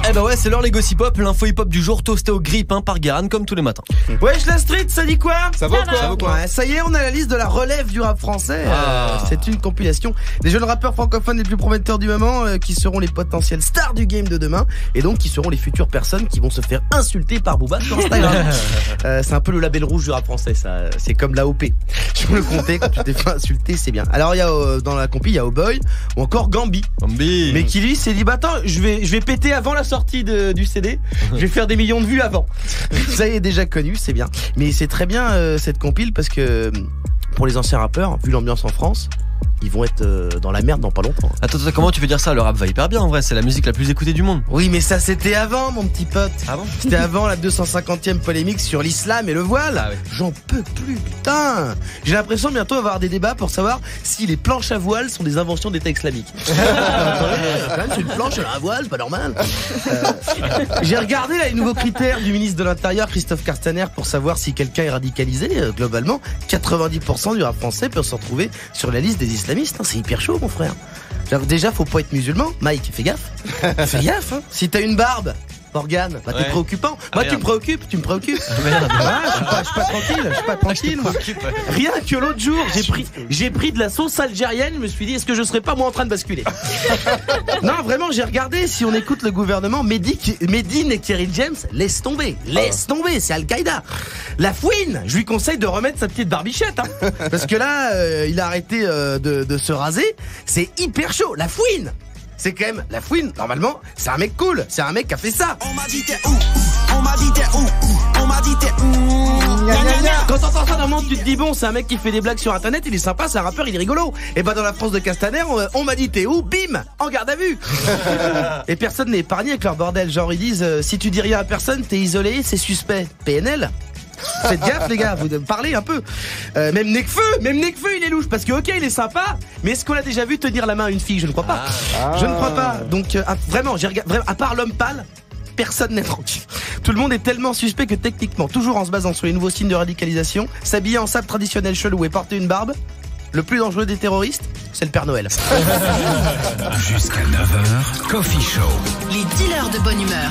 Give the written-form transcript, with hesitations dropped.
Eh ben ouais, c'est l'heure les gossip pop, l'info hip hop du jour toasté au grip par Guérin comme tous les matins. Wesh la street, ça dit quoi? Ça va ou quoi? Ouais, ça y est, on a la liste de la relève du rap français. C'est une compilation des jeunes rappeurs francophones les plus prometteurs du moment qui seront les potentiels stars du game de demain et donc qui seront les futures personnes qui vont se faire insulter par Booba sur Instagram. C'est un peu le label rouge du rap français, ça. C'est comme l'AOP. Je peux le compter, quand tu t'es fait insulter, c'est bien. Alors il y a dans la compil, il y a Oboy ou encore Gambi. Mais qui lui s'est dit bah attends, je vais péter avant la sortie du CD. Je vais faire des millions de vues avant. Ça y est, déjà connu, c'est bien. Mais c'est très bien cette compile parce que pour les anciens rappeurs, vu l'ambiance en France, ils vont être dans la merde dans pas longtemps. Attends, comment tu peux dire ça? Le rap va hyper bien en vrai, c'est la musique la plus écoutée du monde. Oui, mais ça c'était avant, mon petit pote. Ah bon? C'était avant la 250e polémique sur l'islam et le voile. Ah oui. J'en peux plus, putain. J'ai l'impression bientôt avoir des débats pour savoir si les planches à voile sont des inventions d'État islamique. C'est une planche à voile, c'est pas normal. J'ai regardé là les nouveaux critères du ministre de l'Intérieur, Christophe Castaner, pour savoir si quelqu'un est radicalisé. Globalement, 90% du rap français peut se retrouver sur la liste des islamistes. C'est hyper chaud, mon frère. Déjà, faut pas être musulman. Mike, fais gaffe. Fais gaffe, hein. Si t'as une barbe, Morgane, bah t'es préoccupant. Moi, tu me préoccupes. Je suis pas tranquille, moi. Rien que l'autre jour, j'ai pris de la sauce algérienne, je me suis dit, est-ce que je serais pas moi en train de basculer? Non, vraiment, j'ai regardé, si on écoute le gouvernement, Medine et Kerry James, laisse tomber, c'est Al-Qaïda. La Fouine, je lui conseille de remettre sa petite barbichette, hein, parce que là, il a arrêté de se raser, c'est hyper chaud, la Fouine. C'est quand même la Fouine, normalement, c'est un mec cool, c'est un mec qui a fait ça. On m'a dit t'es où? On m'a dit t'es où? On m'a dit t'es où? Quand t'entends ça, normalement, tu te dis bon, c'est un mec qui fait des blagues sur internet, il est sympa, c'est un rappeur, il est rigolo. Et bah dans la France de Castaner, on m'a dit t'es où? Bim, en garde à vue. Et personne n'est épargné avec leur bordel. Genre ils disent si tu dis rien à personne, t'es isolé, c'est suspect. PNL. Faites gaffe les gars, vous parlez un peu. Même Nekfeu, il est louche parce que ok il est sympa, mais est-ce qu'on l'a déjà vu tenir la main à une fille? Je ne crois pas. Je ne crois pas. Donc vraiment, à part l'homme pâle, personne n'est tranquille. Tout le monde est tellement suspect que techniquement, toujours en se basant sur les nouveaux signes de radicalisation, s'habiller en sabre traditionnel chelou et porter une barbe, le plus dangereux des terroristes, c'est le Père Noël. Jusqu'à 9h, Coffee Show. Les dealers de bonne humeur.